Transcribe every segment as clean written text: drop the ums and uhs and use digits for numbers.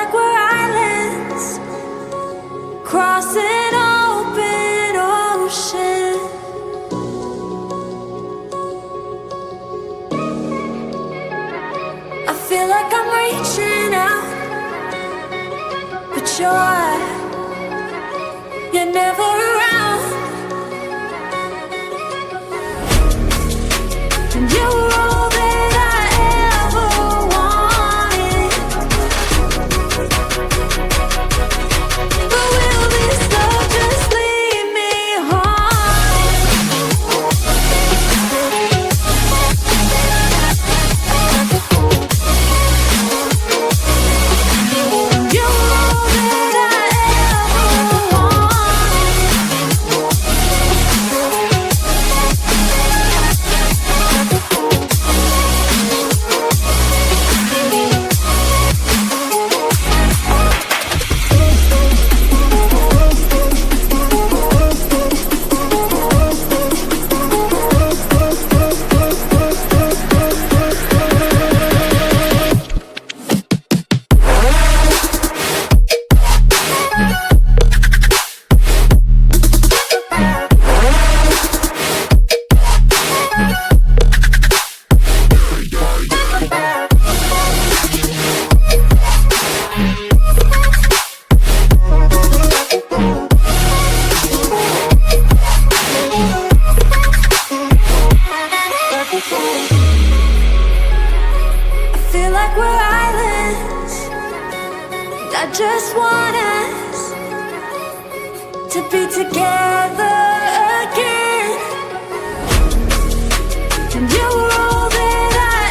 like we're islands crossing open ocean. I feel like I'm reaching out, but you're never around. And you were all that I ever wanted. But will this love just lead me You were all that I ever I just want us to be together again. And you were all that I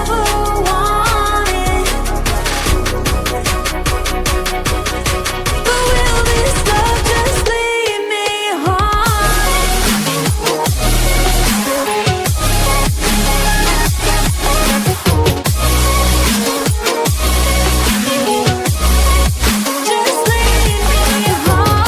ever wanted. But will this love just lead me Just lead me home.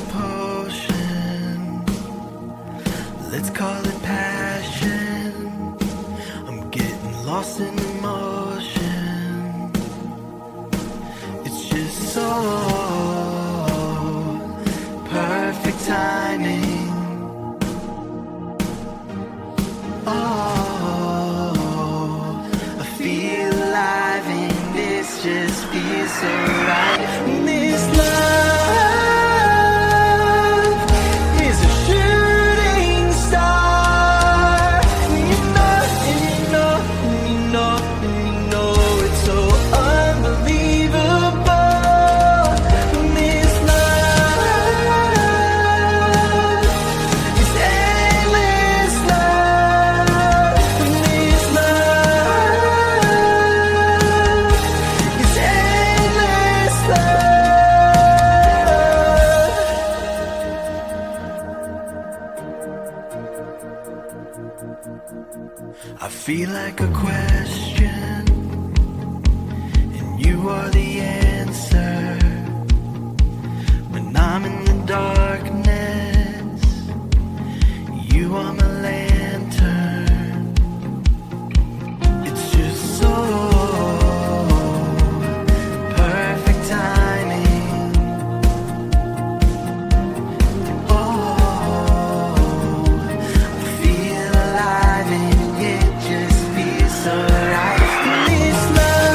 potion. Let's call it passion. I'm getting lost in emotion. It's just so perfect timing. Oh, I feel alive and this just feels so right. And this love is a shooting star. And you know, and you know, and you know, and you know it's so unbelievable. And this love is endless love. And this love is endless love. I feel like a question, and you are the answer. When I'm in the darkness, you are my lantern. It's just so perfect timing. Oh, I feel alive and it just feels so right. This love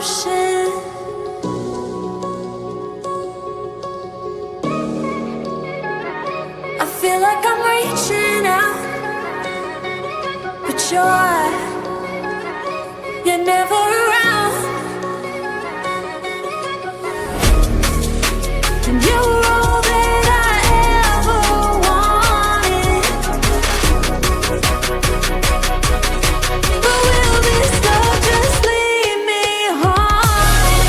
ocean. I feel like I'm reaching out, but you're never around. And you were all that I ever wanted. But will this love just leave me haunted?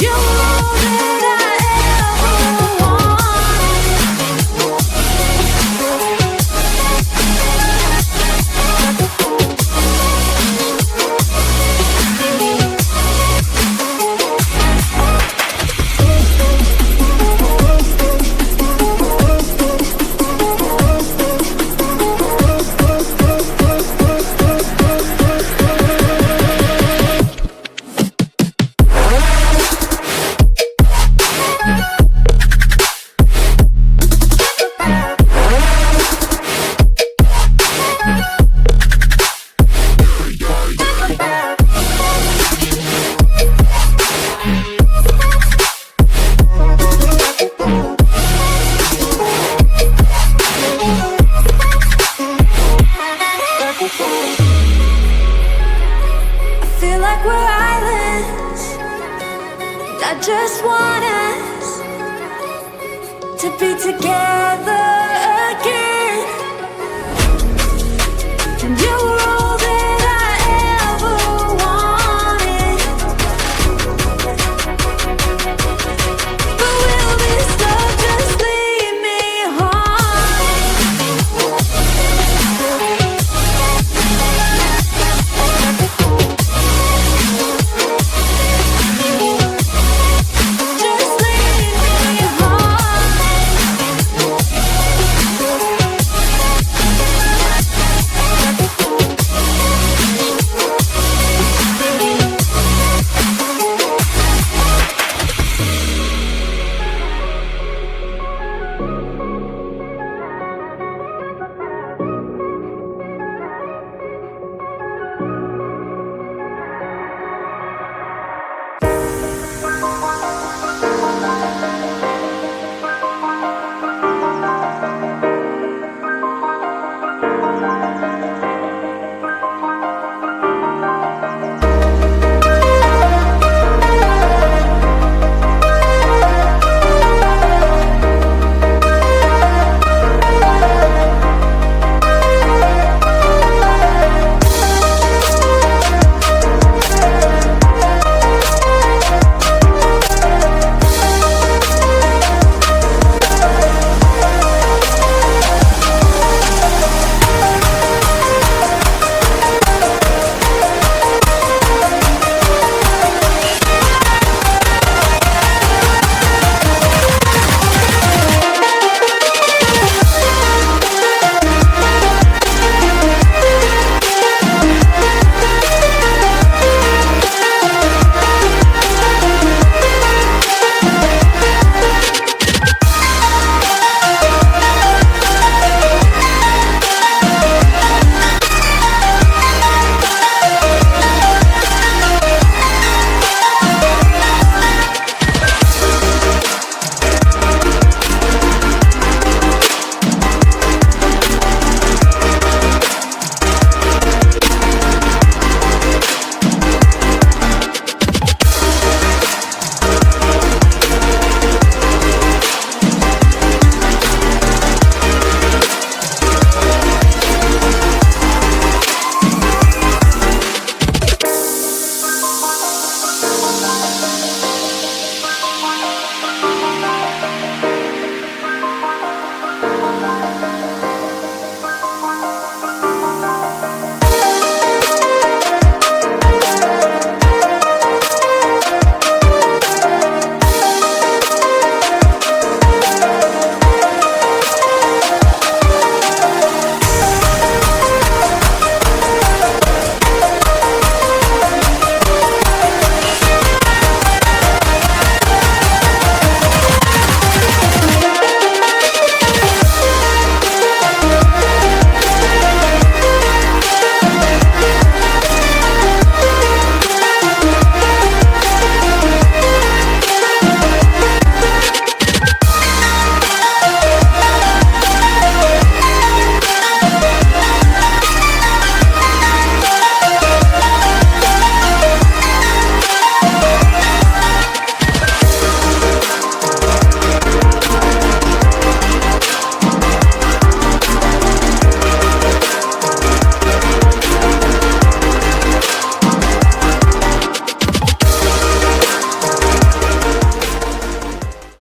You were all that I ever I feel like we're islands, and I just want us to be together.